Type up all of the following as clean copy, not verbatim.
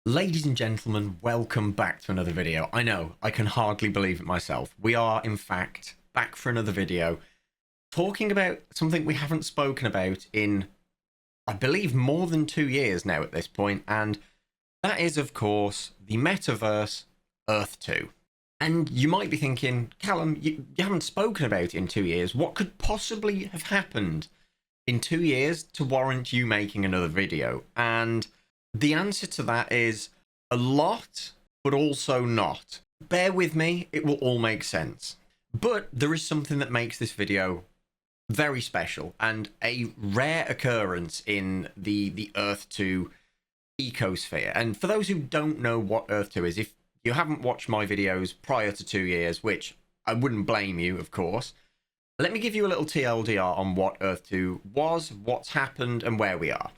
Ladies and gentlemen, welcome back to another video. I know, I can hardly believe it myself. We are, in fact, back for another video, talking about something we haven't spoken about in, I believe, more than 2 years now at this point, and that is, of course, the Metaverse Earth 2. And you might be thinking, Callum, you haven't spoken about it in 2 years. What could possibly have happened in 2 years to warrant you making another video? And the answer to that is a lot, but also not. Bear with me, it will all make sense. But there is something that makes this video very special and a rare occurrence in the Earth 2 ecosphere. And for those who don't know what Earth 2 is, if you haven't watched my videos prior to 2 years, which I wouldn't blame you, of course, let me give you a little TLDR on what Earth 2 was, what's happened, and where we are.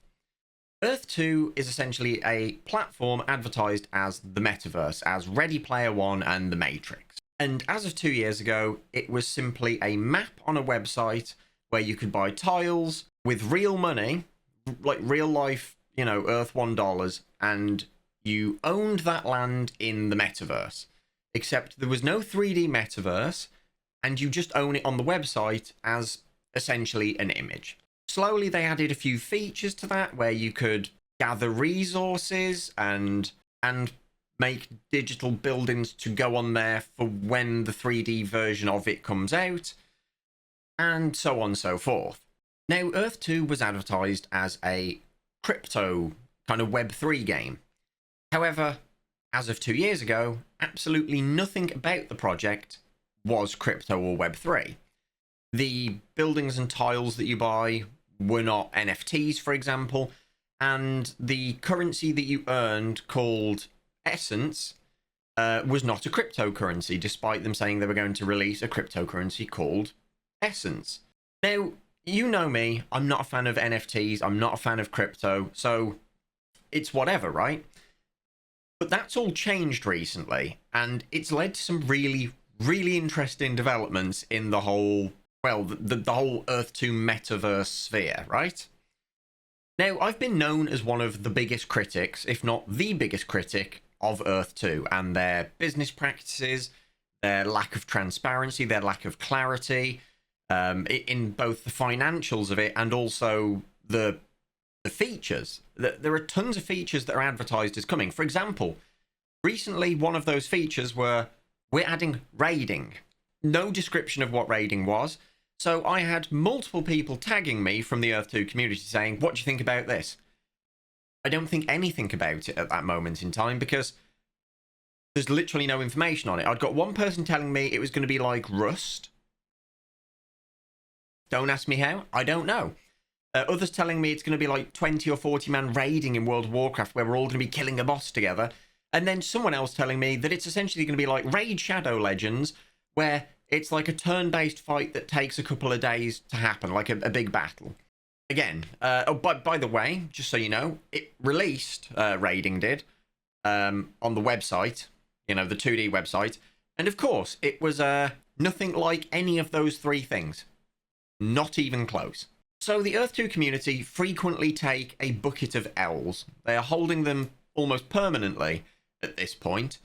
Earth 2 is essentially a platform advertised as the Metaverse, as Ready Player One and The Matrix. And as of 2 years ago, it was simply a map on a website where you could buy tiles with real money, like real life, Earth $1, and you owned that land in the Metaverse. Except there was no 3D Metaverse, and you just own it on the website as essentially an image. Slowly, they added a few features to that where you could gather resources and make digital buildings to go on there for when the 3D version of it comes out, and so on and so forth. Now, Earth 2 was advertised as a crypto kind of Web3 game. However, as of 2 years ago, absolutely nothing about the project was crypto or Web3. The buildings and tiles that you buy were not NFTs, for example, and the currency that you earned, called Essence, was not a cryptocurrency, despite them saying they were going to release a cryptocurrency called Essence. Now, you know me, I'm not a fan of NFTs, I'm not a fan of crypto, so it's whatever, right? But that's all changed recently, and it's led to some really, really interesting developments in the whole, well, the whole Earth 2 Metaverse sphere, right? Now, I've been known as one of the biggest critics, if not the biggest critic, of Earth 2 and their business practices, their lack of transparency, their lack of clarity, in both the financials of it and also the features. There are tons of features that are advertised as coming. For example, recently one of those features we're adding raiding. No description of what raiding was. So I had multiple people tagging me from the Earth 2 community saying, what do you think about this? I don't think anything about it at that moment in time because there's literally no information on it. I'd got one person telling me it was going to be like Rust. Don't ask me how. I don't know. Others telling me it's going to be like 20 or 40 man raiding in World of Warcraft where we're all going to be killing a boss together. And then someone else telling me that it's essentially going to be like Raid Shadow Legends, where it's like a turn-based fight that takes a couple of days to happen, like a big battle. Again, by the way, just so you know, it released, Raiding did, on the website, the 2D website, and of course, it was nothing like any of those three things. Not even close. So the Earth 2 community frequently take a bucket of L's. They are holding them almost permanently at this point.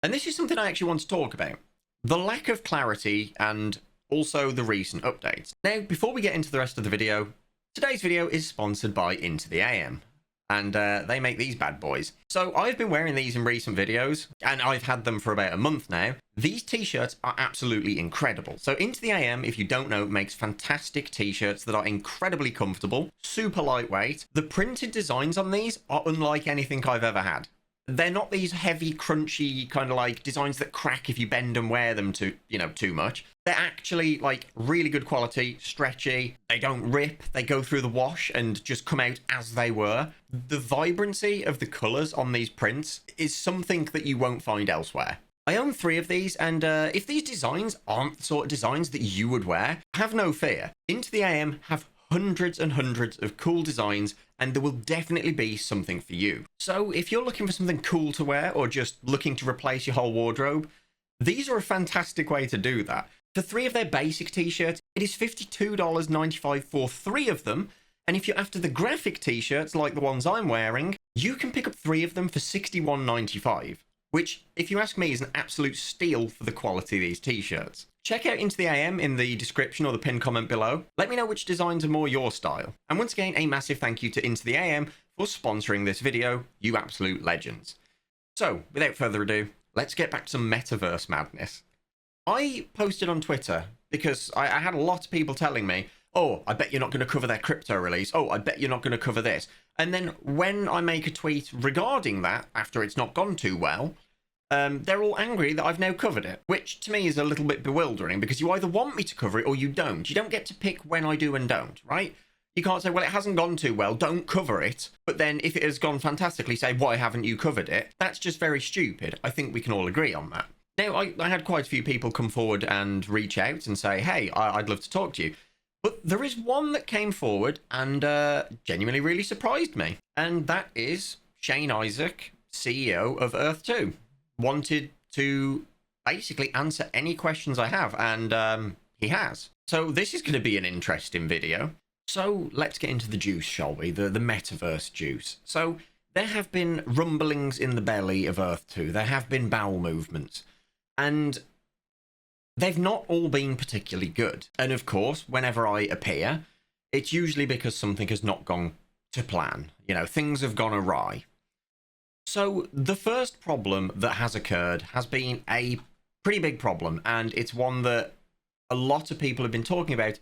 And this is something I actually want to talk about. The lack of clarity and also the recent updates. Now, before we get into the rest of the video, today's video is sponsored by Into the AM. And they make these bad boys. So I've been wearing these in recent videos, and I've had them for about a month now. These t-shirts are absolutely incredible. So Into the AM, if you don't know, makes fantastic t-shirts that are incredibly comfortable, super lightweight. The printed designs on these are unlike anything I've ever had. They're not these heavy, crunchy, kind of like designs that crack if you bend and wear them too much. They're actually like really good quality, stretchy. They don't rip. They go through the wash and just come out as they were. The vibrancy of the colors on these prints is something that you won't find elsewhere. I own 3 of these, and if these designs aren't the sort of designs that you would wear, have no fear. Into the AM have hundreds and hundreds of cool designs, and there will definitely be something for you. So if you're looking for something cool to wear or just looking to replace your whole wardrobe, these are a fantastic way to do that. For 3 of their basic t-shirts, it is $52.95 for 3 of them, And if you're after the graphic t-shirts like the ones I'm wearing, you can pick up 3 of them for $61.95, which, if you ask me, is an absolute steal for the quality of these t-shirts. Check out Into the AM in the description or the pinned comment below. Let me know which designs are more your style. And once again, a massive thank you to Into the AM for sponsoring this video, you absolute legends. So, without further ado, let's get back to some Metaverse madness. I posted on Twitter because I had a lot of people telling me, oh, I bet you're not going to cover their crypto release. Oh, I bet you're not going to cover this. And then when I make a tweet regarding that, after it's not gone too well, they're all angry that I've now covered it, which to me is a little bit bewildering because you either want me to cover it or you don't. You don't get to pick when I do and don't, right? You can't say, well, it hasn't gone too well, don't cover it. But then if it has gone fantastically, say, why haven't you covered it? That's just very stupid. I think we can all agree on that. Now, I had quite a few people come forward and reach out and say, hey, I'd love to talk to you. But there is one that came forward and genuinely really surprised me. And that is Shane Isaac, CEO of Earth 2. Wanted to basically answer any questions I have, and he has. So this is going to be an interesting video. So let's get into the juice, shall we? The Metaverse juice. So there have been rumblings in the belly of Earth 2. There have been bowel movements. And they've not all been particularly good. And of course, whenever I appear, it's usually because something has not gone to plan. You know, things have gone awry. So the first problem that has occurred has been a pretty big problem, and it's one that a lot of people have been talking about,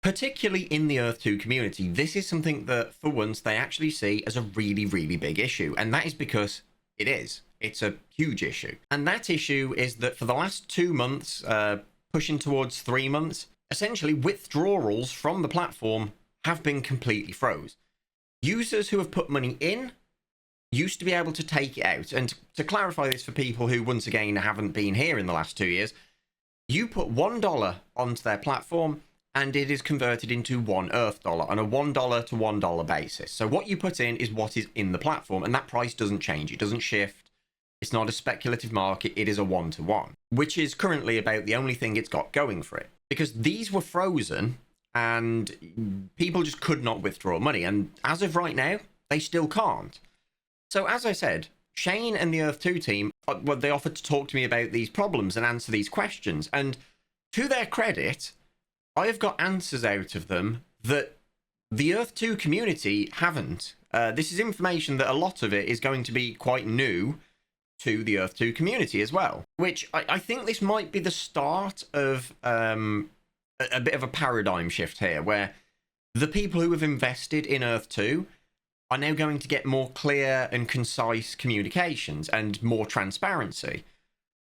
particularly in the Earth 2 community. This is something that, for once, they actually see as a really, really big issue, and that is because it is. It's a huge issue. And that issue is that for the last 2 months, pushing towards 3 months, essentially withdrawals from the platform have been completely froze. Users who have put money in used to be able to take it out. And to clarify this for people who, once again, haven't been here in the last 2 years, you put $1 onto their platform and it is converted into $1 Earth dollar on a $1 to $1 basis. So what you put in is what is in the platform, and that price doesn't change. It doesn't shift. It's not a speculative market. It is a one-to-one, which is currently about the only thing it's got going for it, because these were frozen and people just could not withdraw money. And as of right now, they still can't. So as I said, Shane and the Earth 2 team, well, they offered to talk to me about these problems and answer these questions. And to their credit, I have got answers out of them that the Earth 2 community haven't. This is information that a lot of it is going to be quite new to the Earth 2 community as well, which I think this might be the start of a bit of a paradigm shift here, where the people who have invested in Earth 2 are now going to get more clear and concise communications and more transparency,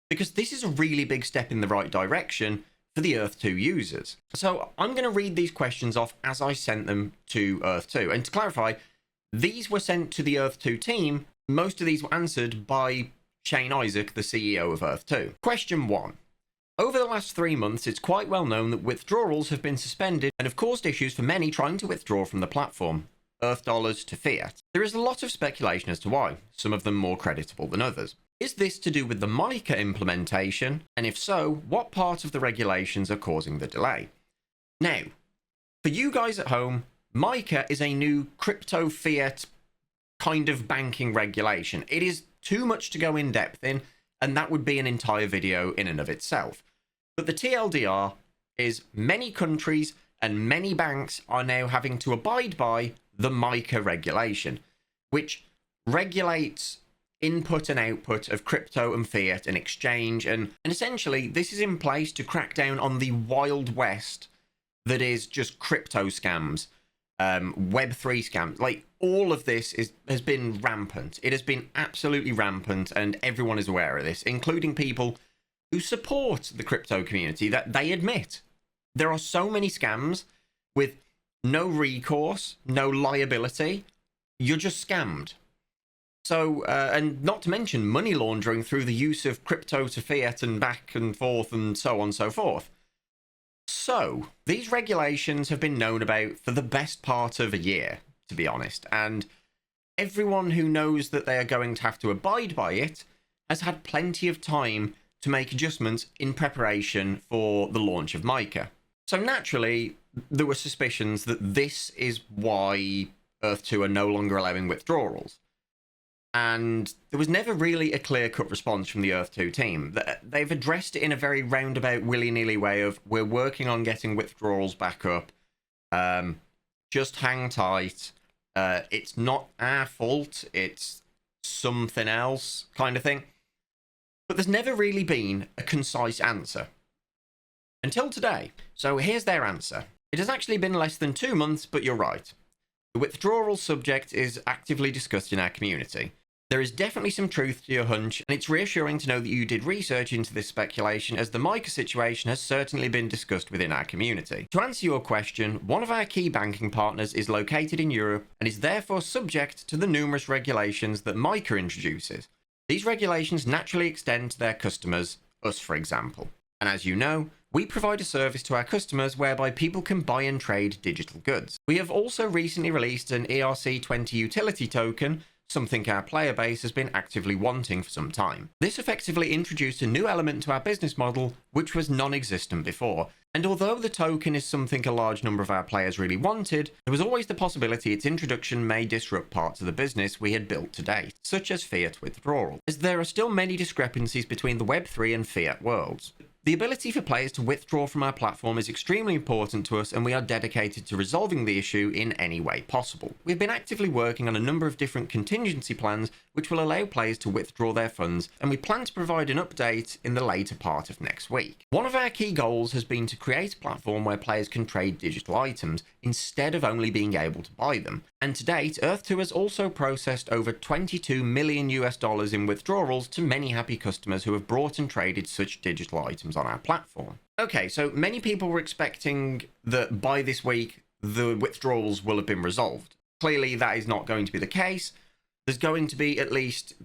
because this is a really big step in the right direction for the Earth 2 users. So I'm going to read these questions off as I sent them to Earth 2. And to clarify, these were sent to the Earth 2 team. Most of these were answered by Shane Isaac, the CEO of Earth 2. Question 1. Over the last 3 months, it's quite well known that withdrawals have been suspended and have caused issues for many trying to withdraw from the platform, Earth dollars to fiat. There is a lot of speculation as to why, some of them more creditable than others. Is this to do with the MiCA implementation? And if so, what part of the regulations are causing the delay? Now, for you guys at home, MiCA is a new crypto fiat kind of banking regulation. It is too much to go in depth in, and that would be an entire video in and of itself. But the TLDR is many countries and many banks are now having to abide by the MiCA regulation, which regulates input and output of crypto and fiat and exchange. And essentially, this is in place to crack down on the Wild West that is just crypto scams, Web3 scams. Like, all of this has been rampant. It has been absolutely rampant, and everyone is aware of this, including people who support the crypto community, that they admit there are so many scams with no recourse, no liability. You're just scammed. So, and not to mention money laundering through the use of crypto to fiat and back and forth and so on and so forth. So, these regulations have been known about for the best part of a year, to be honest, and everyone who knows that they are going to have to abide by it has had plenty of time to make adjustments in preparation for the launch of MiCA. So naturally, there were suspicions that this is why Earth 2 are no longer allowing withdrawals. And there was never really a clear-cut response from the Earth 2 team. They've addressed it in a very roundabout, willy-nilly way of, we're working on getting withdrawals back up. Just hang tight. It's not our fault. It's something else kind of thing. But there's never really been a concise answer. Until today. So here's their answer. It has actually been less than 2 months, but you're right. The withdrawal subject is actively discussed in our community. There is definitely some truth to your hunch, and it's reassuring to know that you did research into this speculation, as the Micah situation has certainly been discussed within our community. To answer your question, one of our key banking partners is located in Europe and is therefore subject to the numerous regulations that Micah introduces. These regulations naturally extend to their customers, us for example. And as you know, we provide a service to our customers whereby people can buy and trade digital goods. We have also recently released an ERC20 utility token, something our player base has been actively wanting for some time. This effectively introduced a new element to our business model, which was non-existent before, and although the token is something a large number of our players really wanted, there was always the possibility its introduction may disrupt parts of the business we had built to date, such as fiat withdrawal, as there are still many discrepancies between the Web3 and fiat worlds. The ability for players to withdraw from our platform is extremely important to us, and we are dedicated to resolving the issue in any way possible. We've been actively working on a number of different contingency plans which will allow players to withdraw their funds, and we plan to provide an update in the later part of next week. One of our key goals has been to create a platform where players can trade digital items instead of only being able to buy them. And to date, Earth 2 has also processed over $22 million in withdrawals to many happy customers who have brought and traded such digital items on our platform. Okay, so many people were expecting that by this week, the withdrawals will have been resolved. Clearly, that is not going to be the case. There's going to be, at least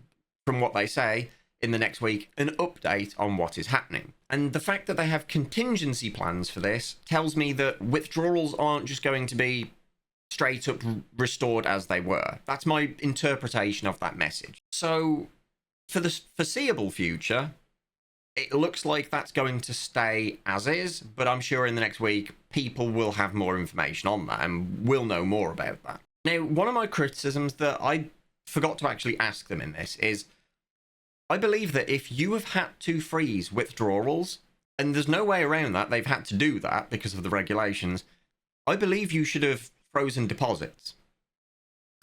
from what they say, in the next week, an update on what is happening. And the fact that they have contingency plans for this tells me that withdrawals aren't just going to be straight up restored as they were. That's my interpretation of that message. So, for the foreseeable future, it looks like that's going to stay as is, but I'm sure in the next week, people will have more information on that and will know more about that. Now, one of my criticisms that I forgot to actually ask them in this is, I believe that if you have had to freeze withdrawals, and there's no way around that, they've had to do that because of the regulations, I believe you should have frozen deposits.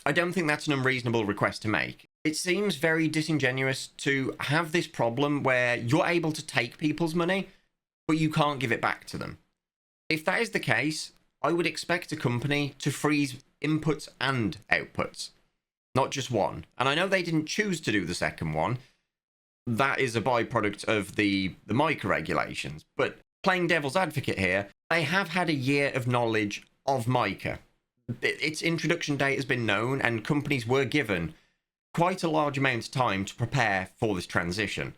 I don't think that's an unreasonable request to make. It seems very disingenuous to have this problem where you're able to take people's money, but you can't give it back to them. If that is the case, I would expect a company to freeze inputs and outputs, not just one. And I know they didn't choose to do the second one. That is a byproduct of the Micah regulations. But playing devil's advocate here, they have had a year of knowledge of Micah. Its introduction date has been known, and companies were given quite a large amount of time to prepare for this transition.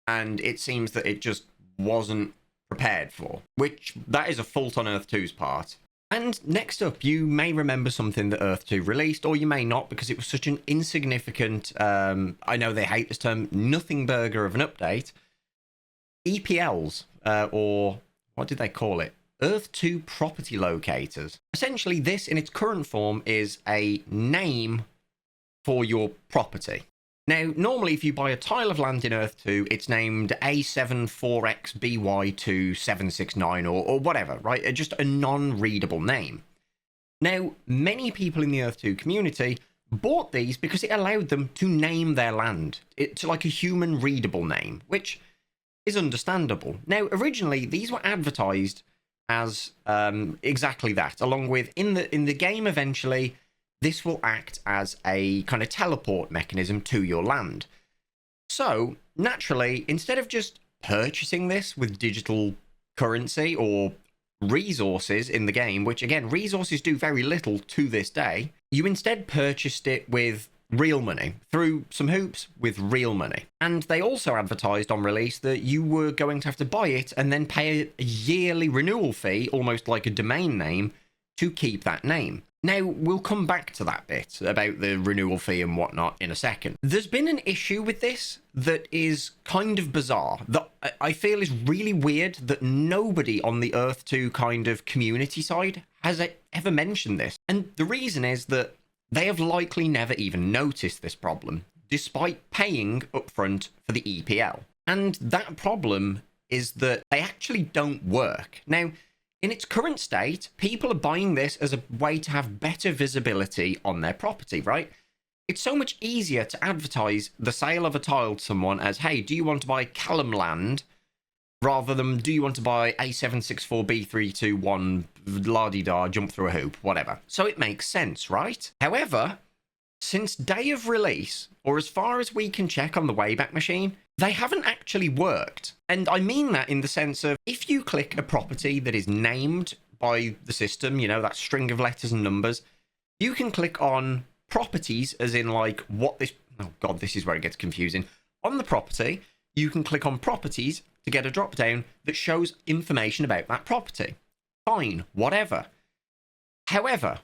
And it seems that it just wasn't prepared for, which that is a fault on Earth 2's part. And next up, you may remember something that Earth 2 released, or you may not, because it was such an insignificant, I know they hate this term, nothing burger of an update. EPLs, or what did they call it? Earth 2 property locators. Essentially, this in its current form is a name for your property. Now, normally if you buy a tile of land in Earth 2, it's named A74XBY2769 or whatever, right? Just a non-readable name. Now, many people in the Earth 2 community bought these because it allowed them to name their land to like a human readable name, which is understandable. Now, originally, these were advertised as exactly that, along with in the game eventually, this will act as a kind of teleport mechanism to your land. So, naturally, instead of just purchasing this with digital currency or resources in the game, which again, resources do very little to this day, you instead purchased it with real money, through some hoops with real money. And they also advertised on release that you were going to have to buy it and then pay a yearly renewal fee, almost like a domain name, to keep that name. Now, we'll come back to that bit about the renewal fee and whatnot in a second. There's been an issue with this that is kind of bizarre, that I feel is really weird that nobody on the Earth 2 kind of community side has ever mentioned this. And the reason is that they have likely never even noticed this problem, despite paying upfront for the EPL. And that problem is that they actually don't work. Now, in its current state, people are buying this as a way to have better visibility on their property, right? It's so much easier to advertise the sale of a tile to someone as, hey, do you want to buy Callum Land? Rather than, do you want to buy A764B321 la-di-da, jump through a hoop, whatever. So it makes sense, right? However, since day of release, or as far as we can check on the Wayback Machine, they haven't actually worked. And I mean that in the sense of, if you click a property that is named by the system, you know, that string of letters and numbers, you can click on properties, as in like what this... Oh God, this is where it gets confusing. On the property, you can click on properties to get a drop down that shows information about that property. Fine, whatever. However,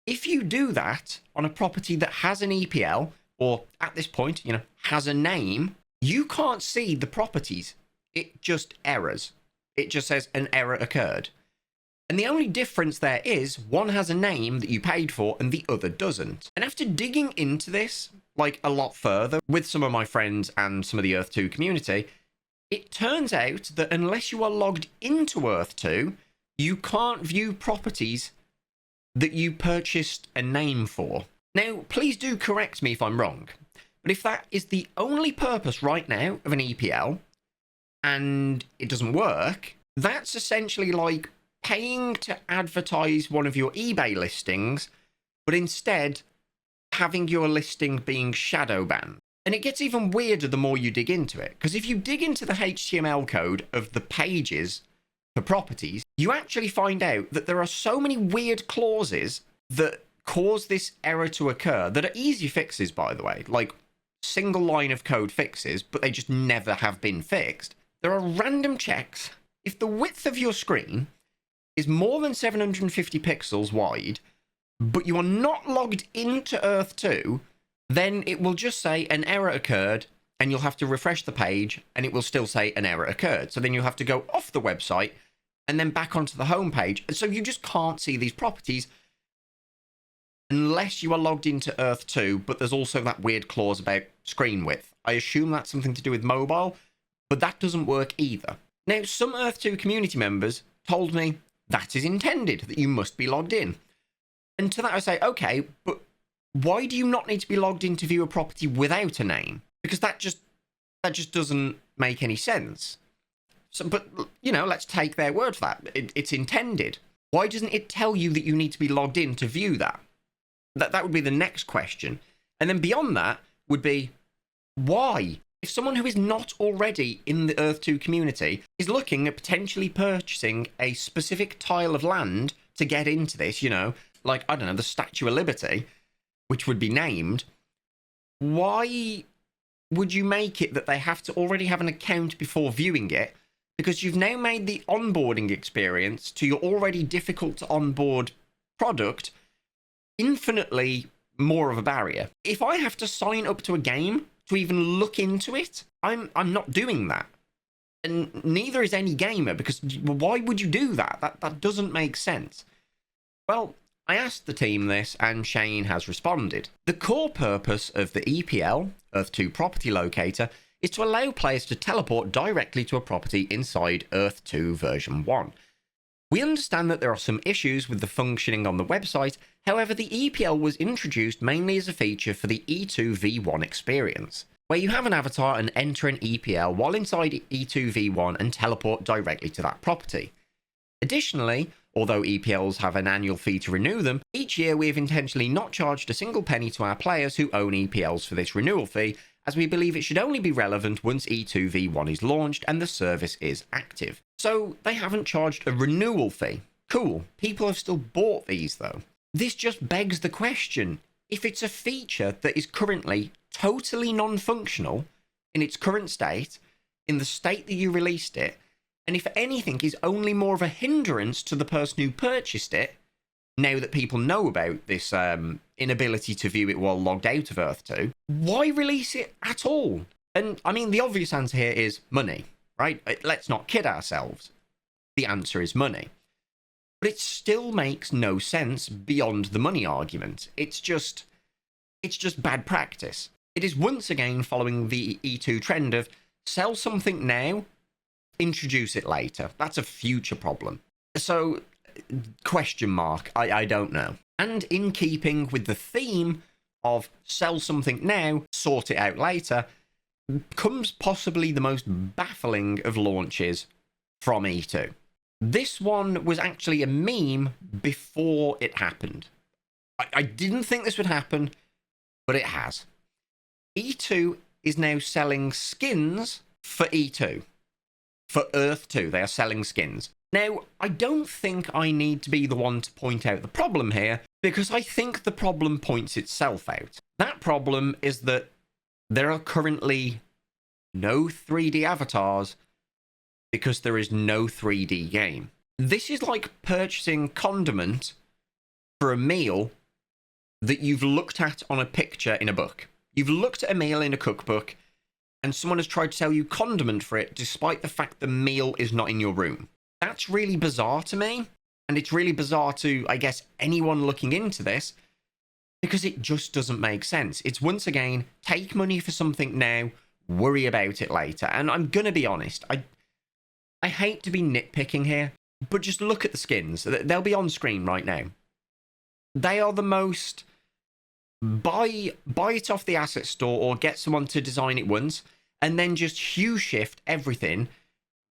if you do that on a property that has an EPL, or at this point, you know, has a name, you can't see the properties. It just errors. It just says an error occurred. And the only difference there is one has a name that you paid for and the other doesn't. And after digging into this, like a lot further with some of my friends and some of the Earth 2 community, it turns out that unless you are logged into Earth 2, you can't view properties that you purchased a name for. Now, please do correct me if I'm wrong, but if that is the only purpose right now of an EPL, and it doesn't work, that's essentially like paying to advertise one of your eBay listings, but instead having your listing being shadow banned. And it gets even weirder the more you dig into it, because if you dig into the HTML code of the pages for properties, you actually find out that there are so many weird clauses that cause this error to occur that are easy fixes, by the way, like single line of code fixes, but they just never have been fixed. There are random checks. If the width of your screen is more than 750 pixels wide, but you are not logged into Earth 2, then it will just say an error occurred, and you'll have to refresh the page, and it will still say an error occurred. So then you'll have to go off the website and then back onto the home page. So you just can't see these properties unless you are logged into Earth 2, but there's also that weird clause about screen width. I assume that's something to do with mobile, but that doesn't work either. Now, some Earth 2 community members told me that is intended, that you must be logged in. And to that I say, okay, but why do you not need to be logged in to view a property without a name? Because that just doesn't make any sense. So, but, you know, let's take their word for that. It's intended. Why doesn't it tell you that you need to be logged in to view that? That would be the next question. And then beyond that would be, why? If someone who is not already in the Earth 2 community is looking at potentially purchasing a specific tile of land to get into this, you know, like, I don't know, the Statue of Liberty, which would be named, why would you make it that they have to already have an account before viewing it? Because you've now made the onboarding experience to your already difficult to onboard product infinitely more of a barrier. If I have to sign up to a game to even look into it, I'm not doing that. And neither is any gamer, because why would you do that? That doesn't make sense. Well, I asked the team this, and Shane has responded. The core purpose of the EPL, Earth 2 Property Locator, is to allow players to teleport directly to a property inside Earth 2 version 1. We understand that there are some issues with the functioning on the website, however the EPL was introduced mainly as a feature for the E2 V1 experience, where you have an avatar and enter an EPL while inside E2 V1 and teleport directly to that property. Additionally, although EPLs have an annual fee to renew them, each year we have intentionally not charged a single penny to our players who own EPLs for this renewal fee, as we believe it should only be relevant once E2 V1 is launched and the service is active. So they haven't charged a renewal fee. Cool. People have still bought these though. This just begs the question, if it's a feature that is currently totally non-functional in its current state, in the state that you released it, and if anything is only more of a hindrance to the person who purchased it, now that people know about this inability to view it while logged out of Earth 2, why release it at all? And I mean, the obvious answer here is money, right? Let's not kid ourselves. The answer is money. But it still makes no sense beyond the money argument. It's just bad practice. It is once again following the E2 trend of sell something now, introduce it later. That's a future problem. So, question mark, I don't know. And in keeping with the theme of sell something now, sort it out later, comes possibly the most baffling of launches from E2. This one was actually a meme before it happened. I didn't think this would happen, but it has. E2 is now selling skins for E2. For Earth 2, they are selling skins. Now, I don't think I need to be the one to point out the problem here, because I think the problem points itself out. That problem is that there are currently no 3D avatars because there is no 3D game. This is like purchasing condiment for a meal that you've looked at on a picture in a book. You've looked at a meal in a cookbook, and someone has tried to sell you condiment for it despite the fact the meal is not in your room. That's really bizarre to me, and it's really bizarre to, I guess, anyone looking into this, because it just doesn't make sense. It's once again, take money for something now, worry about it later. And I'm gonna be honest, I hate to be nitpicking here, but just look at the skins. They'll be on screen right now. They are the most buy it off the asset store or get someone to design it once, and then just hue shift everything,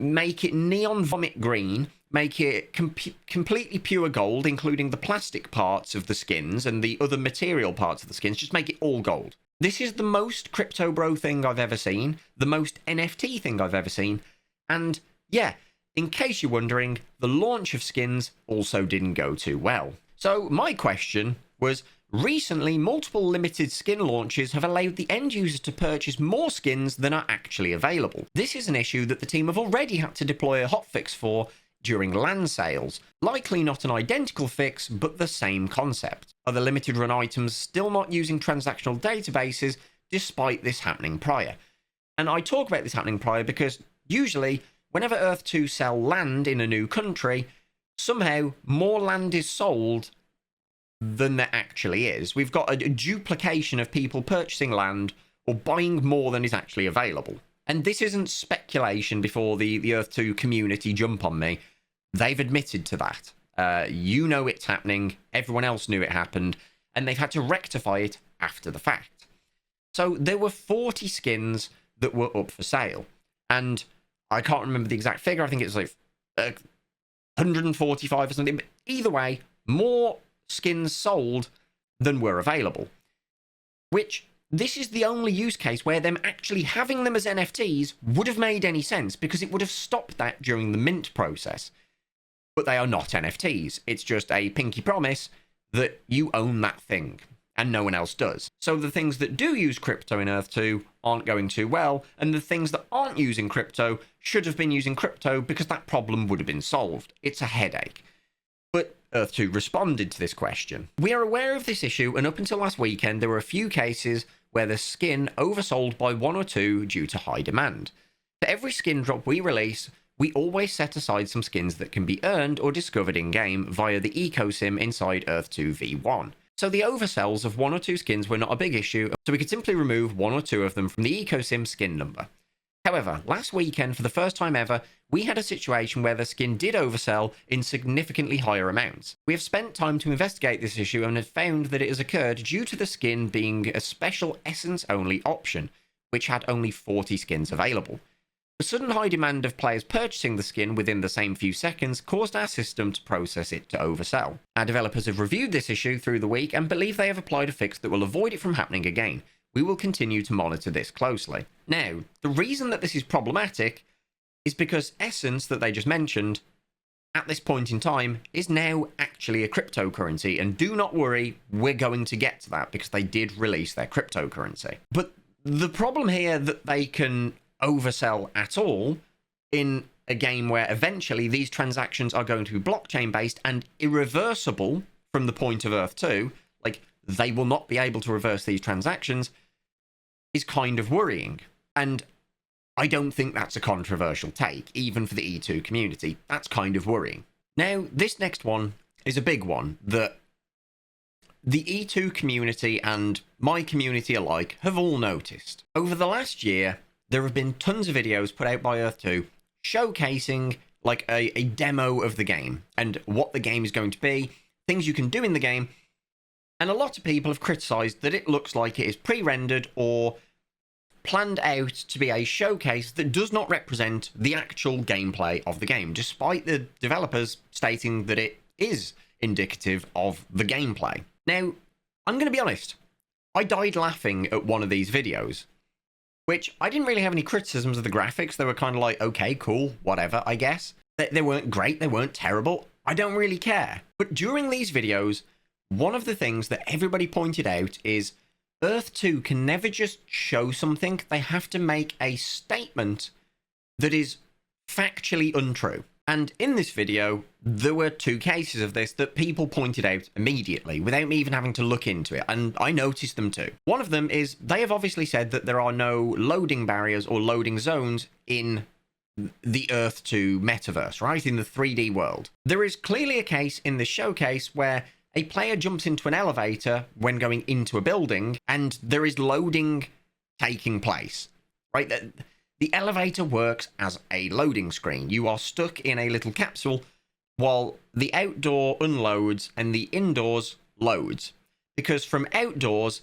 make it neon vomit green, make it completely pure gold, including the plastic parts of the skins and the other material parts of the skins, just make it all gold. This is the most crypto bro thing I've ever seen, the most NFT thing I've ever seen, and yeah, in case you're wondering, the launch of skins also didn't go too well. So my question was, recently multiple limited skin launches have allowed the end user to purchase more skins than are actually available. This is an issue that the team have already had to deploy a hotfix for during LAN sales. Likely not an identical fix, but the same concept. Are the limited run items still not using transactional databases despite this happening prior? And I talk about this happening prior because usually whenever Earth 2 sell land in a new country, somehow more land is sold than there actually is. We've got a duplication of people purchasing land or buying more than is actually available. And this isn't speculation before the Earth 2 community jump on me. They've admitted to that. You know it's happening, everyone else knew it happened, and they've had to rectify it after the fact. So there were 40 skins that were up for sale. And I can't remember the exact figure, I think it's like 145 or something. But either way, more skins sold than were available. Which, this is the only use case where them actually having them as NFTs would have made any sense, because it would have stopped that during the mint process. But they are not NFTs. It's just a pinky promise that you own that thing, and no one else does. So the things that do use crypto in Earth 2 aren't going too well, and the things that aren't using crypto should have been using crypto because that problem would have been solved. It's a headache. But Earth 2 responded to this question. We are aware of this issue, and up until last weekend, there were a few cases where the skin oversold by 1 or 2 due to high demand. For every skin drop we release, we always set aside some skins that can be earned or discovered in-game via the ecosim inside Earth 2 v1. So the oversells of 1 or 2 skins were not a big issue, so we could simply remove 1 or 2 of them from the ecosim skin number. However, last weekend, for the first time ever, we had a situation where the skin did oversell in significantly higher amounts. We have spent time to investigate this issue and have found that it has occurred due to the skin being a special essence-only option, which had only 40 skins available. The sudden high demand of players purchasing the skin within the same few seconds caused our system to process it to oversell. Our developers have reviewed this issue through the week and believe they have applied a fix that will avoid it from happening again. We will continue to monitor this closely. Now, the reason that this is problematic is because Essence, that they just mentioned, at this point in time, is now actually a cryptocurrency, and do not worry, we're going to get to that because they did release their cryptocurrency. But the problem here that they can oversell at all in a game where eventually these transactions are going to be blockchain based and irreversible from the point of Earth 2, like, they will not be able to reverse these transactions, is kind of worrying. And I don't think that's a controversial take, even for the E2 community. That's kind of worrying. Now, this next one is a big one that the E2 community and my community alike have all noticed. Over the last year, there have been tons of videos put out by Earth 2 showcasing like a demo of the game and what the game is going to be, things you can do in the game, and a lot of people have criticised that it looks like it is pre-rendered or planned out to be a showcase that does not represent the actual gameplay of the game, despite the developers stating that it is indicative of the gameplay. Now, I'm going to be honest, I died laughing at one of these videos, which I didn't really have any criticisms of the graphics. They were kind of like, okay, cool, whatever, I guess. They weren't great, they weren't terrible, I don't really care. But during these videos, one of the things that everybody pointed out is Earth 2 can never just show something, they have to make a statement that is factually untrue. And in this video, there were two cases of this that people pointed out immediately, without me even having to look into it, and I noticed them too. One of them is, they have obviously said that there are no loading barriers or loading zones in the Earth 2 metaverse, right? In the 3D world. There is clearly a case in this showcase where a player jumps into an elevator when going into a building, and there is loading taking place, right? The elevator works as a loading screen. You are stuck in a little capsule while the outdoor unloads and the indoors loads. Because from outdoors,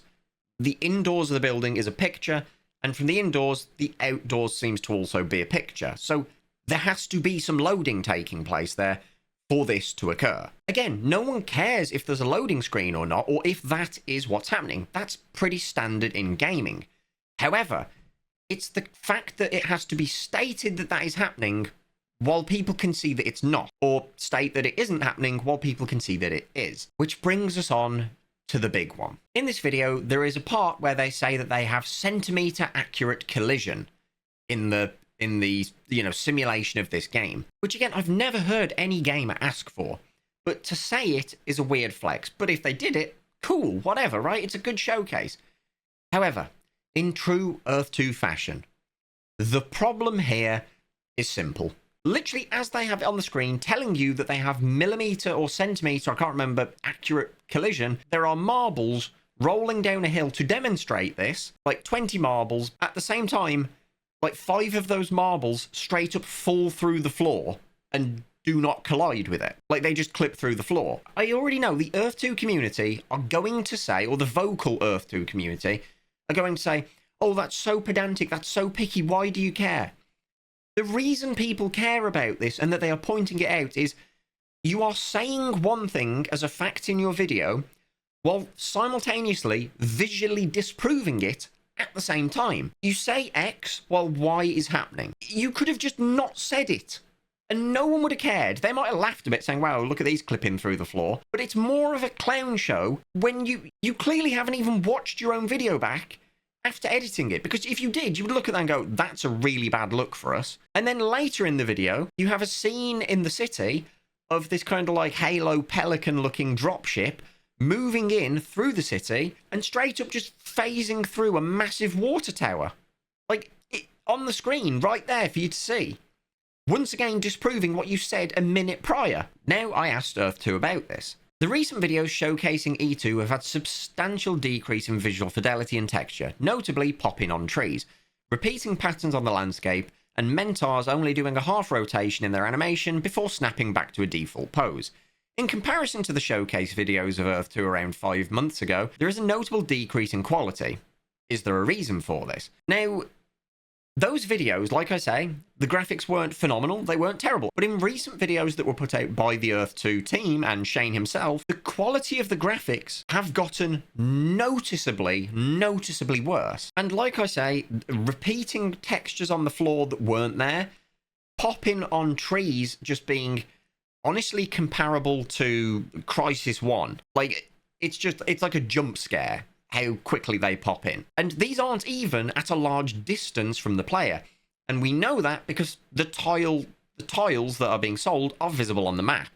the indoors of the building is a picture, and from the indoors, the outdoors seems to also be a picture. So there has to be some loading taking place there for this to occur. Again, no one cares if there's a loading screen or not, or if that is what's happening. That's pretty standard in gaming. However, it's the fact that it has to be stated that that is happening while people can see that it's not, or state that it isn't happening while people can see that it is. Which brings us on to the big one. In this video, there is a part where they say that they have centimeter accurate collision in the simulation of this game, which again, I've never heard any gamer ask for, but to say it is a weird flex. But if they did it, cool, whatever, right? It's a good showcase. However, in true Earth 2 fashion, the problem here is simple. Literally, as they have it on the screen, telling you that they have millimeter or centimeter, I can't remember, accurate collision, there are marbles rolling down a hill to demonstrate this, like 20 marbles. At the same time, like 5 of those marbles straight up fall through the floor and do not collide with it. Like, they just clip through the floor. I already know the Earth 2 community are going to say, or the vocal Earth 2 community are going to say, oh, that's so pedantic, that's so picky, why do you care? The reason people care about this and that they are pointing it out is you are saying one thing as a fact in your video while simultaneously visually disproving it at the same time. You say X while Y is happening. You could have just not said it and no one would have cared. They might have laughed a bit saying, wow, look at these clipping through the floor. But it's more of a clown show when you clearly haven't even watched your own video back after editing it, because if you did, you would look at that and go, that's a really bad look for us. And then later in the video, you have a scene in the city of this kind of like Halo Pelican looking dropship moving in through the city and straight up just phasing through a massive water tower. Like, on the screen right there for you to see. Once again, disproving what you said a minute prior. Now, I asked Earth 2 about this. The recent videos showcasing E2 have had substantial decrease in visual fidelity and texture, notably popping on trees, repeating patterns on the landscape, and mentors only doing a half rotation in their animation before snapping back to a default pose. In comparison to the showcase videos of Earth 2 around 5 months ago, there is a notable decrease in quality. Is there a reason for this? Now, those videos, like I say, the graphics weren't phenomenal, they weren't terrible, but in recent videos that were put out by the Earth 2 team and Shane himself, the quality of the graphics have gotten noticeably worse. And like I say, repeating textures on the floor that weren't there, popping on trees just being honestly comparable to Crisis 1. Like, it's like a jump scare how quickly they pop in. And these aren't even at a large distance from the player. And we know that because the tiles that are being sold are visible on the map.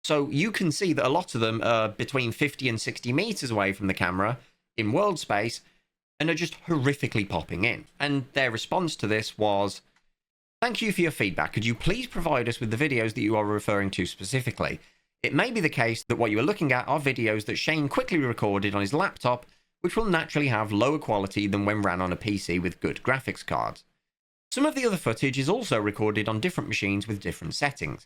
So you can see that a lot of them are between 50 and 60 meters away from the camera in world space and are just horrifically popping in. And their response to this was, "Thank you for your feedback. Could you please provide us with the videos that you are referring to specifically? It may be the case that what you are looking at are videos that Shane quickly recorded on his laptop, which will naturally have lower quality than when ran on a PC with good graphics cards. Some of the other footage is also recorded on different machines with different settings,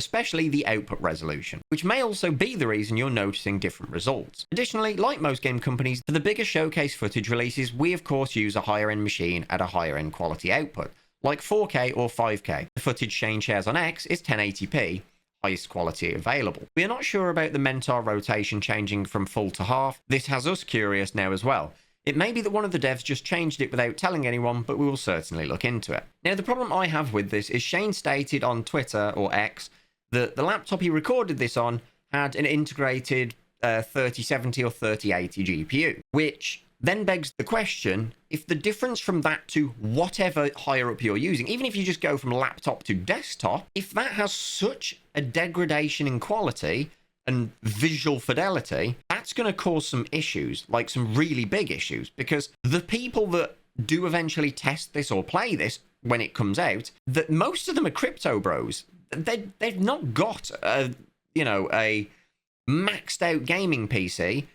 especially the output resolution, which may also be the reason you're noticing different results. Additionally, like most game companies, for the bigger showcase footage releases, we of course use a higher end machine at a higher end quality output, like 4K or 5K. The footage Shane shares on X is 1080p, highest quality available. We are not sure about the Mentor rotation changing from full to half. This has us curious now as well. It may be that one of the devs just changed it without telling anyone, but we will certainly look into it." Now, the problem I have with this is Shane stated on Twitter, or X, that the laptop he recorded this on had an integrated 3070 or 3080 GPU, which then begs the question, if the difference from that to whatever higher up you're using, even if you just go from laptop to desktop, if that has such a degradation in quality and visual fidelity, that's going to cause some issues, like some really big issues, because the people that do eventually test this or play this when it comes out, that most of them are crypto bros. They've not got a maxed out gaming PC.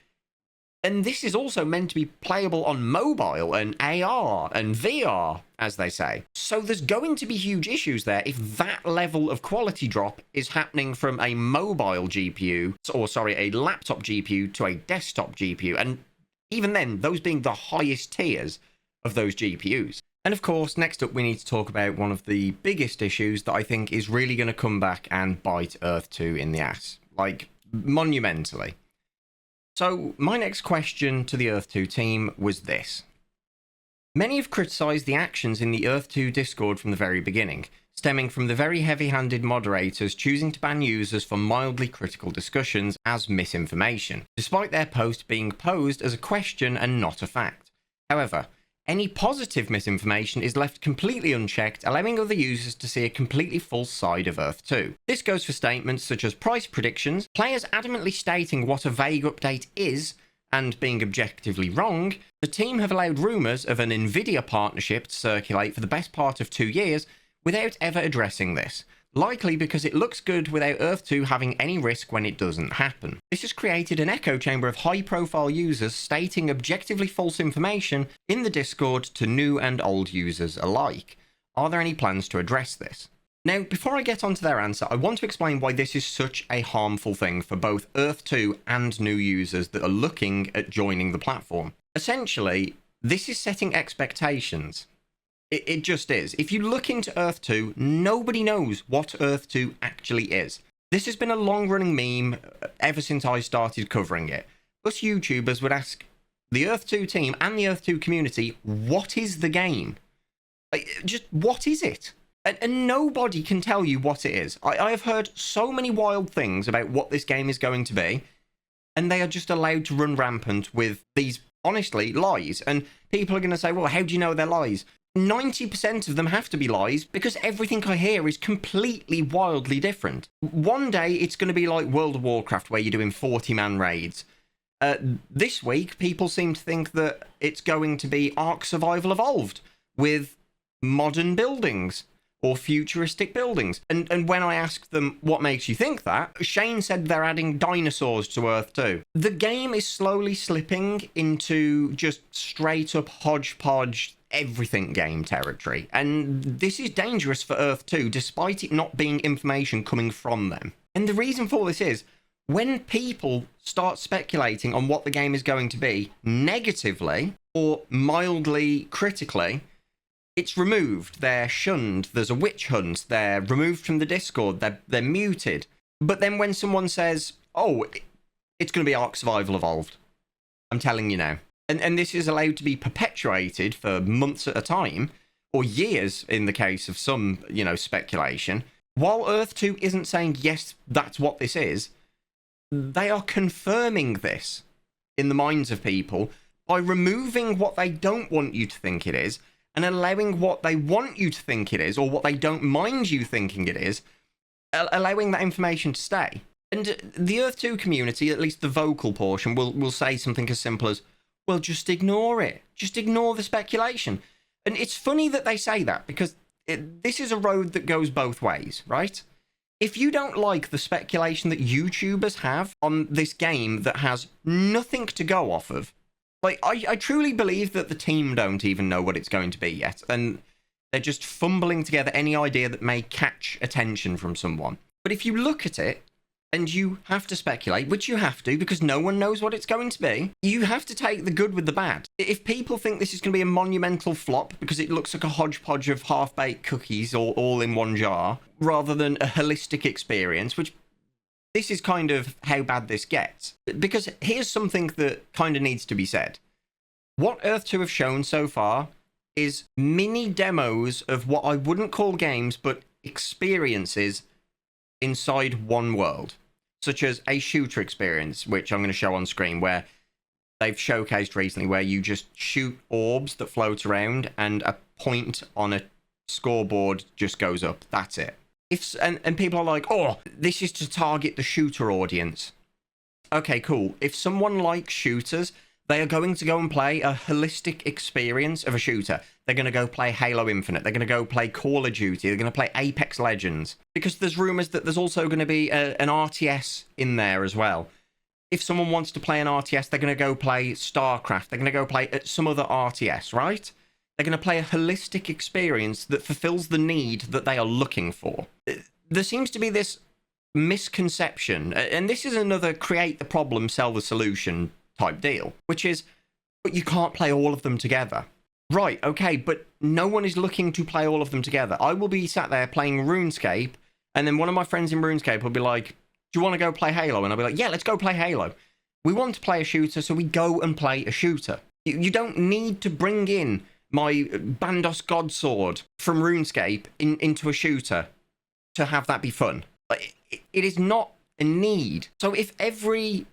And this is also meant to be playable on mobile and AR and VR, as they say. So there's going to be huge issues there if that level of quality drop is happening from a mobile GPU, or sorry, a laptop GPU to a desktop GPU. And even then, those being the highest tiers of those GPUs. And of course, next up, we need to talk about one of the biggest issues that I think is really going to come back and bite Earth 2 in the ass, like monumentally. So my next question to the Earth 2 team was this. Many have criticised the actions in the Earth 2 Discord from the very beginning, stemming from the very heavy-handed moderators choosing to ban users for mildly critical discussions as misinformation, despite their post being posed as a question and not a fact. However, any positive misinformation is left completely unchecked, allowing other users to see a completely false side of Earth 2. This goes for statements such as price predictions, players adamantly stating what a vague update is, and being objectively wrong. The team have allowed rumours of an Nvidia partnership to circulate for the best part of 2 years without ever addressing this, likely because it looks good without Earth 2 having any risk when it doesn't happen. This has created an echo chamber of high-profile users stating objectively false information in the Discord to new and old users alike. Are there any plans to address this? Now, before I get onto their answer, I want to explain why this is such a harmful thing for both Earth 2 and new users that are looking at joining the platform. Essentially, this is setting expectations. It just is. If you look into Earth 2, nobody knows what Earth 2 actually is. This has been a long-running meme ever since I started covering it. Us YouTubers would ask the Earth 2 team and the Earth 2 community, what is the game? Just, what is it? And nobody can tell you what it is. I have heard so many wild things about what this game is going to be, and they are just allowed to run rampant with these, honestly, lies. And people are going to say, well, how do you know they're lies? 90% of them have to be lies because everything I hear is completely wildly different. One day it's going to be like World of Warcraft where you're doing 40-man raids. This week people seem to think that it's going to be Ark Survival Evolved with modern buildings or futuristic buildings. And when I asked them what makes you think that, Shane said they're adding dinosaurs to Earth 2. The game is slowly slipping into just straight up hodgepodge everything game territory, and this is dangerous for Earth 2 despite it not being information coming from them. And the reason for this is when people start speculating on what the game is going to be negatively or mildly critically, it's removed, they're shunned, there's a witch hunt, they're removed from the Discord, they're muted. But then when someone says, oh, it's going to be Ark Survival Evolved, I'm telling you now. And this is allowed to be perpetuated for months at a time, or years in the case of some, speculation. While Earth 2 isn't saying, yes, that's what this is, they are confirming this in the minds of people by removing what they don't want you to think it is and allowing what they want you to think it is, or what they don't mind you thinking it is, allowing that information to stay. And the Earth 2 community, at least the vocal portion, will say something as simple as, well, just ignore it. Just ignore the speculation. And it's funny that they say that, because this is a road that goes both ways, right? If you don't like the speculation that YouTubers have on this game that has nothing to go off of, like, I truly believe that the team don't even know what it's going to be yet, and they're just fumbling together any idea that may catch attention from someone. But if you look at it, and you have to speculate, which you have to because no one knows what it's going to be, you have to take the good with the bad. If people think this is going to be a monumental flop because it looks like a hodgepodge of half-baked cookies all in one jar, rather than a holistic experience, which this is kind of how bad this gets. Because here's something that kind of needs to be said. What Earth 2 have shown so far is mini demos of what I wouldn't call games, but experiences inside one world, such as a shooter experience, which I'm going to show on screen, where they've showcased recently, where you just shoot orbs that float around and a point on a scoreboard just goes up. That's it. And people are like, oh, this is to target the shooter audience. Okay, cool. If someone likes shooters, they are going to go and play a holistic experience of a shooter. They're going to go play Halo Infinite. They're going to go play Call of Duty. They're going to play Apex Legends. Because there's rumors that there's also going to be an RTS in there as well. If someone wants to play an RTS, they're going to go play StarCraft. They're going to go play some other RTS, right? They're going to play a holistic experience that fulfills the need that they are looking for. There seems to be this misconception, and this is another create the problem, sell the solution type deal, which is, but you can't play all of them together. Right, okay, but no one is looking to play all of them together. I will be sat there playing RuneScape, and then one of my friends in RuneScape will be like, do you want to go play Halo? And I'll be like, yeah, let's go play Halo. We want to play a shooter, so we go and play a shooter. You don't need to bring in my Bandos Godsword from RuneScape into a shooter to have that be fun. It is not a need. So if every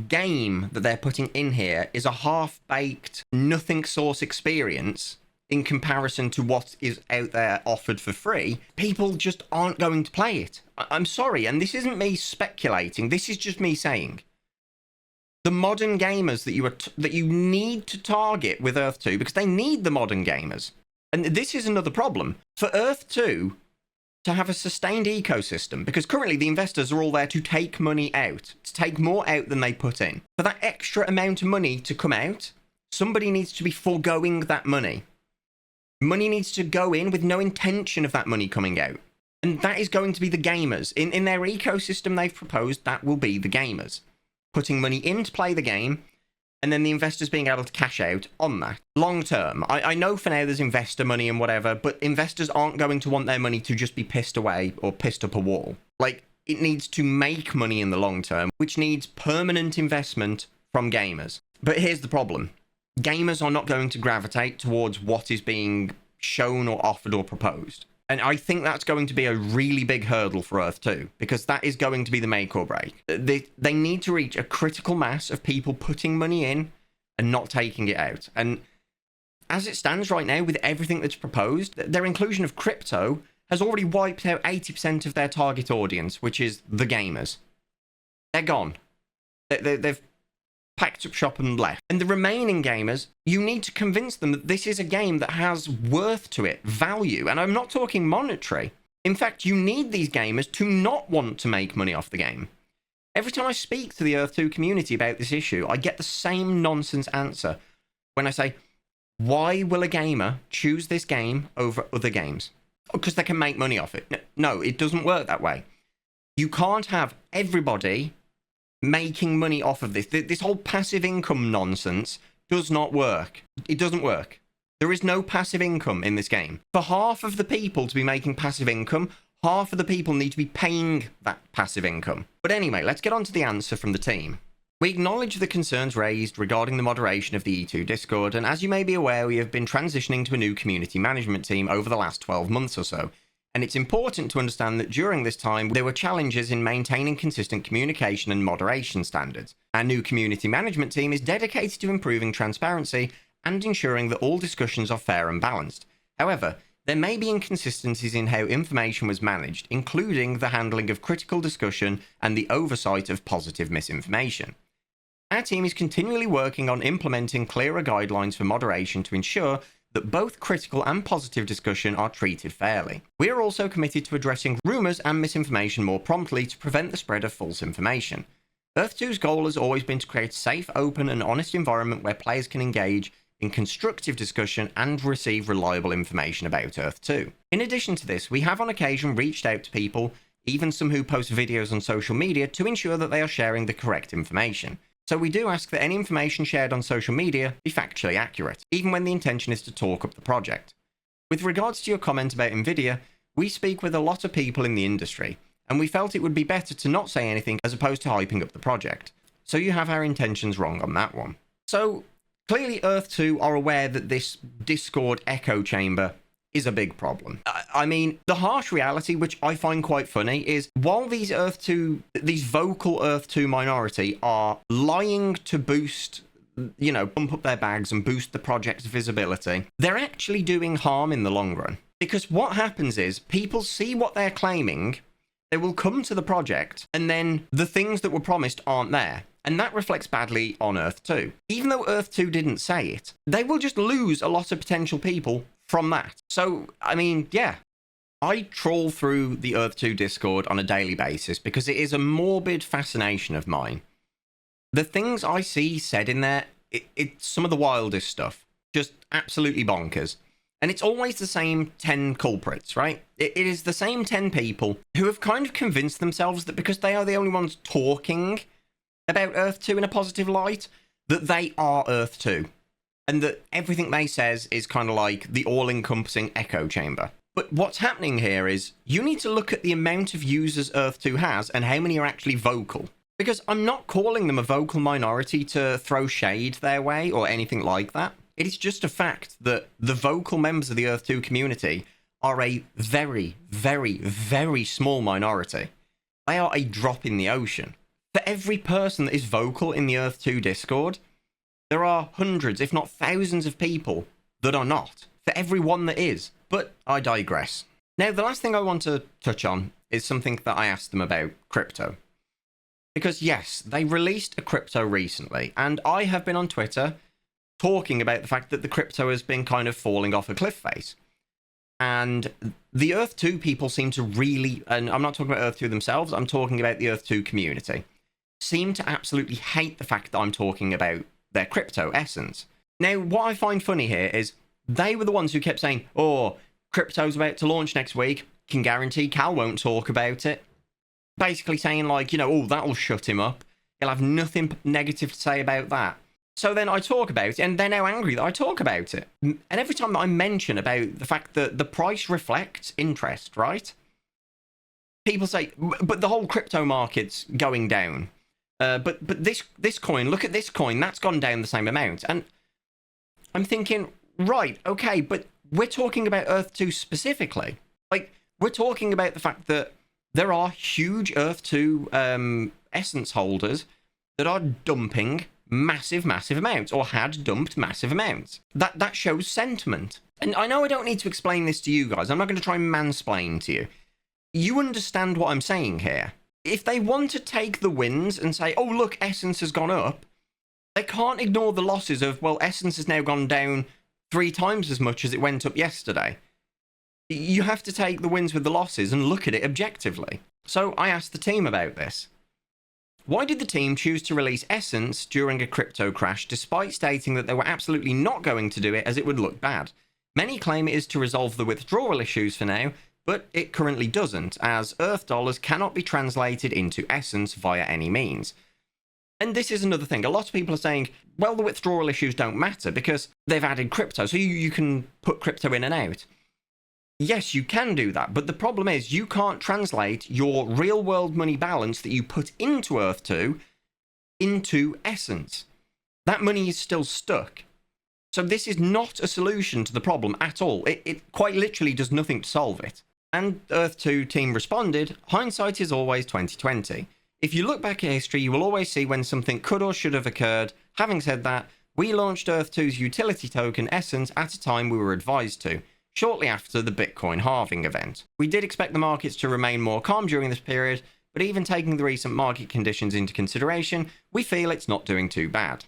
game that they're putting in here is a half-baked, nothing source experience in comparison to what is out there offered for free, people just aren't going to play it. I'm sorry, and this isn't me speculating, this is just me saying. The modern gamers that you need to target with Earth 2, because they need the modern gamers. And this is another problem. For Earth 2 to have a sustained ecosystem, because currently the investors are all there to take money out, to take more out than they put in. For that extra amount of money to come out, somebody needs to be foregoing that money. Money needs to go in with no intention of that money coming out. And that is going to be the gamers. In their ecosystem they've proposed, that will be the gamers. Putting money in to play the game, and then the investors being able to cash out on that. Long term, I know for now there's investor money and whatever, but investors aren't going to want their money to just be pissed away or pissed up a wall. Like, it needs to make money in the long term, which needs permanent investment from gamers. But here's the problem. Gamers are not going to gravitate towards what is being shown or offered or proposed. And I think that's going to be a really big hurdle for Earth 2, because that is going to be the make or break. They need to reach a critical mass of people putting money in and not taking it out. And as it stands right now, with everything that's proposed, their inclusion of crypto has already wiped out 80% of their target audience, which is the gamers. They're gone. They've packed up shop and left. And the remaining gamers, you need to convince them that this is a game that has worth to it, value. And I'm not talking monetary. In fact, you need these gamers to not want to make money off the game. Every time I speak to the Earth 2 community about this issue, I get the same nonsense answer when I say, why will a gamer choose this game over other games? Because they can make money off it. No, it doesn't work that way. You can't have everybody making money off of this. This whole passive income nonsense does not work. It doesn't work. There is no passive income in this game. For half of the people to be making passive income, half of the people need to be paying that passive income. But anyway, let's get on to the answer from the team. We acknowledge the concerns raised regarding the moderation of the E2 Discord, and as you may be aware, we have been transitioning to a new community management team over the last 12 months or so. And it's important to understand that during this time, there were challenges in maintaining consistent communication and moderation standards. Our new community management team is dedicated to improving transparency and ensuring that all discussions are fair and balanced. However, there may be inconsistencies in how information was managed, including the handling of critical discussion and the oversight of positive misinformation. Our team is continually working on implementing clearer guidelines for moderation to ensure that both critical and positive discussion are treated fairly. We are also committed to addressing rumours and misinformation more promptly to prevent the spread of false information. Earth 2's goal has always been to create a safe, open, and honest environment where players can engage in constructive discussion and receive reliable information about Earth 2. In addition to this, we have on occasion reached out to people, even some who post videos on social media, to ensure that they are sharing the correct information. So we do ask that any information shared on social media be factually accurate, even when the intention is to talk up the project. With regards to your comment about Nvidia, we speak with a lot of people in the industry, and we felt it would be better to not say anything as opposed to hyping up the project. So you have our intentions wrong on that one. So clearly Earth 2 are aware that this Discord echo chamber is a big problem. I mean, the harsh reality, which I find quite funny, is while these vocal Earth 2 minority are lying to boost, bump up their bags and boost the project's visibility, they're actually doing harm in the long run. Because what happens is people see what they're claiming, they will come to the project, and then the things that were promised aren't there. And that reflects badly on Earth 2. Even though Earth 2 didn't say it, they will just lose a lot of potential people from that. So, I mean, yeah. I trawl through the Earth 2 Discord on a daily basis because it is a morbid fascination of mine. The things I see said in there, it's some of the wildest stuff. Just absolutely bonkers. And it's always the same 10 culprits, right? It is the same 10 people who have kind of convinced themselves that because they are the only ones talking about Earth 2 in a positive light, that they are Earth 2. And that everything they says is kind of like the all-encompassing echo chamber. But what's happening here is you need to look at the amount of users Earth 2 has and how many are actually vocal. Because I'm not calling them a vocal minority to throw shade their way or anything like that. It is just a fact that the vocal members of the Earth 2 community are a very, very, very small minority. They are a drop in the ocean. For every person that is vocal in the Earth 2 Discord, there are hundreds, if not thousands of people that are not. For every one that is. But I digress. Now, the last thing I want to touch on is something that I asked them about crypto. Because yes, they released a crypto recently, and I have been on Twitter talking about the fact that the crypto has been kind of falling off a cliff face. And the Earth 2 people seem to really, and I'm not talking about Earth 2 themselves, I'm talking about the Earth 2 community, seem to absolutely hate the fact that I'm talking about their crypto essence. Now, what I find funny here is they were the ones who kept saying, oh, crypto's about to launch next week, can guarantee Cal won't talk about it. Basically saying like, oh, that'll shut him up. He'll have nothing negative to say about that. So then I talk about it, and they're now angry that I talk about it. And every time that I mention about the fact that the price reflects interest, right? People say, but the whole crypto market's going down. But this coin, look at this coin, that's gone down the same amount. And I'm thinking, right, okay, but we're talking about Earth 2 specifically. Like, we're talking about the fact that there are huge Earth 2 essence holders that are dumping massive amounts, or had dumped massive amounts. That shows sentiment. And I know I don't need to explain this to you guys. I'm not going to try and mansplain to you. You understand what I'm saying here. If they want to take the wins and say, oh, look, Essence has gone up, they can't ignore the losses of, well, Essence has now gone down 3 times as much as it went up yesterday. You have to take the wins with the losses and look at it objectively. So I asked the team about this. Why did the team choose to release Essence during a crypto crash despite stating that they were absolutely not going to do it as it would look bad? Many claim it is to resolve the withdrawal issues for now, but it currently doesn't, as Earth dollars cannot be translated into Essence via any means. And this is another thing. A lot of people are saying, well, the withdrawal issues don't matter because they've added crypto, so you can put crypto in and out. Yes, you can do that, but the problem is you can't translate your real-world money balance that you put into Earth 2 into Essence. That money is still stuck. So this is not a solution to the problem at all. It quite literally does nothing to solve it. And Earth 2 team responded, hindsight is always 2020. If you look back at history, you will always see when something could or should have occurred. Having said that, we launched Earth 2's utility token Essence at a time we were advised to. shortly after the Bitcoin halving event. We did expect the markets to remain more calm during this period, but even taking the recent market conditions into consideration, we feel it's not doing too bad.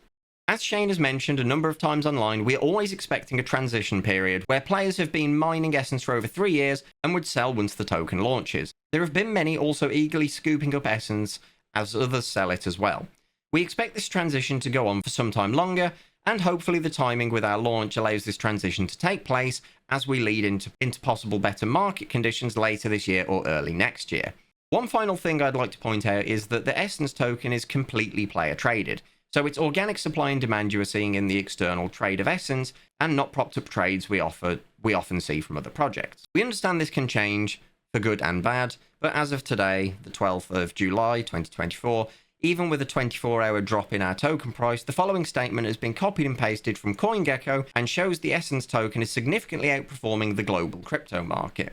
As Shane has mentioned a number of times online, we're always expecting a transition period where players have been mining Essence for over 3 years and would sell once the token launches. There have been many also eagerly scooping up Essence as others sell it as well. We expect this transition to go on for some time longer, and hopefully the timing with our launch allows this transition to take place as we lead into possible better market conditions later this year or early next year. One final thing I'd like to point out is that the Essence token is completely player traded. So it's organic supply and demand you are seeing in the external trade of Essence, and not propped up trades we often see from other projects. We understand this can change for good and bad, but as of today, the 12th of July 2024, even with a 24-hour drop in our token price, the following statement has been copied and pasted from CoinGecko and shows the Essence token is significantly outperforming the global crypto market.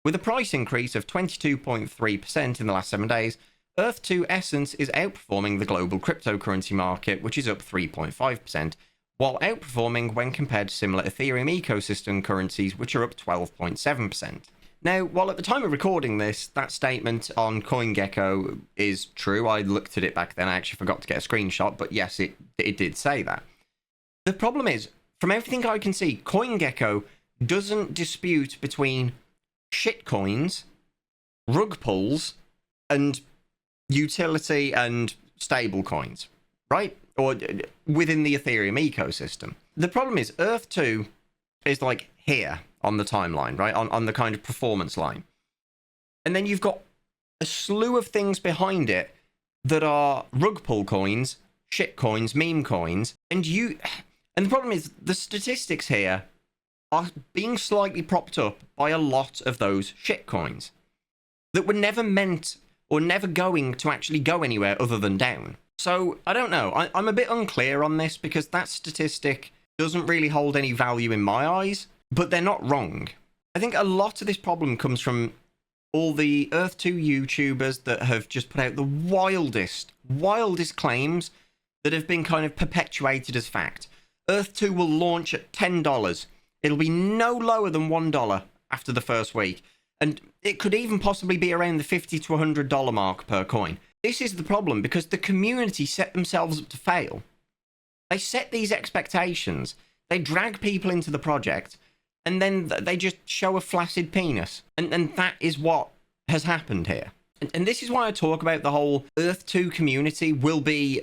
With a price increase of 22.3% in the last 7 days, Earth 2 Essence is outperforming the global cryptocurrency market, which is up 3.5%, while outperforming when compared to similar Ethereum ecosystem currencies, which are up 12.7%. Now, while at the time of recording this, that statement on CoinGecko is true. I looked at it back then. I actually forgot to get a screenshot, but yes, it did say that. The problem is, from everything I can see, CoinGecko doesn't dispute between shitcoins, rug pulls, and utility and stable coins, right? Or within the Ethereum ecosystem. The problem is Earth 2 is like here on the timeline, right? On the kind of performance line. And then you've got a slew of things behind it that are rug pull coins, shit coins, meme coins, and the problem is the statistics here are being slightly propped up by a lot of those shit coins that were never meant or never going to actually go anywhere other than down. So, I don't know. I'm a bit unclear on this because that statistic doesn't really hold any value in my eyes, but they're not wrong. I think a lot of this problem comes from all the Earth 2 YouTubers that have just put out the wildest claims that have been kind of perpetuated as fact. Earth 2 will launch at $10. It'll be no lower than $1 after the first week. And it could even possibly be around the $50 to $100 mark per coin. This is the problem because the community set themselves up to fail. They set these expectations, they drag people into the project, and then they just show a flaccid penis. And that is what has happened here. And this is why I talk about the whole Earth 2 community will be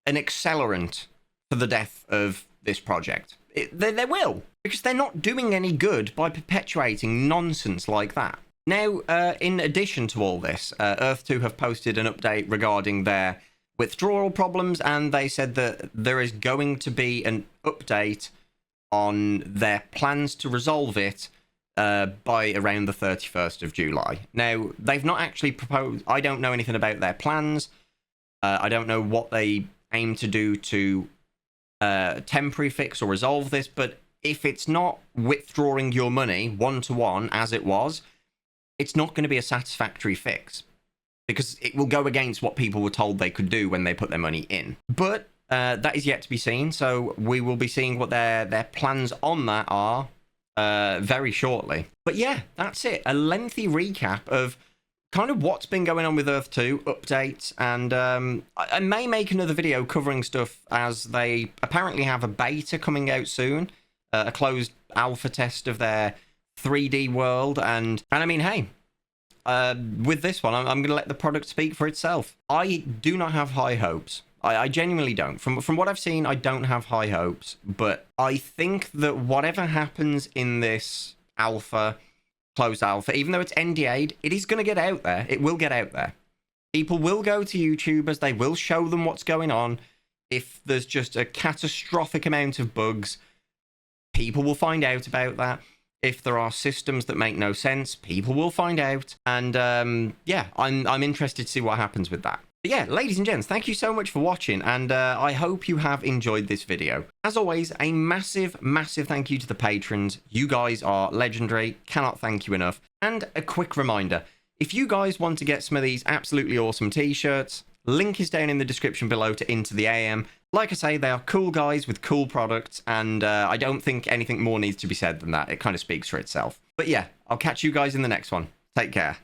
an accelerant for the death of this project. They will, because they're not doing any good by perpetuating nonsense like that. Now, in addition to all this, Earth 2 have posted an update regarding their withdrawal problems, and they said that there is going to be an update on their plans to resolve it by around the 31st of July. Now, they've not actually proposed... I don't know anything about their plans. I don't know what they aim to do to temporary fix or resolve this, but if it's not withdrawing your money one-to-one as it was, it's not going to be a satisfactory fix because it will go against what people were told they could do when they put their money in. But that is yet to be seen, so we will be seeing what their plans on that are very shortly. But yeah, that's it. A lengthy recap of kind of what's been going on with Earth 2, updates, and I may make another video covering stuff as they apparently have a beta coming out soon, a closed alpha test of their 3D world, and I mean, hey, with this one, I'm going to let the product speak for itself. I do not have high hopes. I genuinely don't. From what I've seen, I don't have high hopes, but I think that whatever happens in this alpha, closed alpha, even though it's NDA'd, it is going to get out there. It will get out there. People will go to YouTubers. They will show them what's going on. If there's just a catastrophic amount of bugs, people will find out about that. If there are systems that make no sense, people will find out. And yeah, I'm interested to see what happens with that. But yeah, ladies and gents, thank you so much for watching, and I hope you have enjoyed this video. As always, a massive, massive thank you to the patrons. You guys are legendary. Cannot thank you enough. And a quick reminder, if you guys want to get some of these absolutely awesome t-shirts, link is down in the description below to Into the AM. like I say, they are cool guys with cool products, and I don't think anything more needs to be said than that. It kind of speaks for itself. But yeah, I'll catch you guys in the next one. Take care.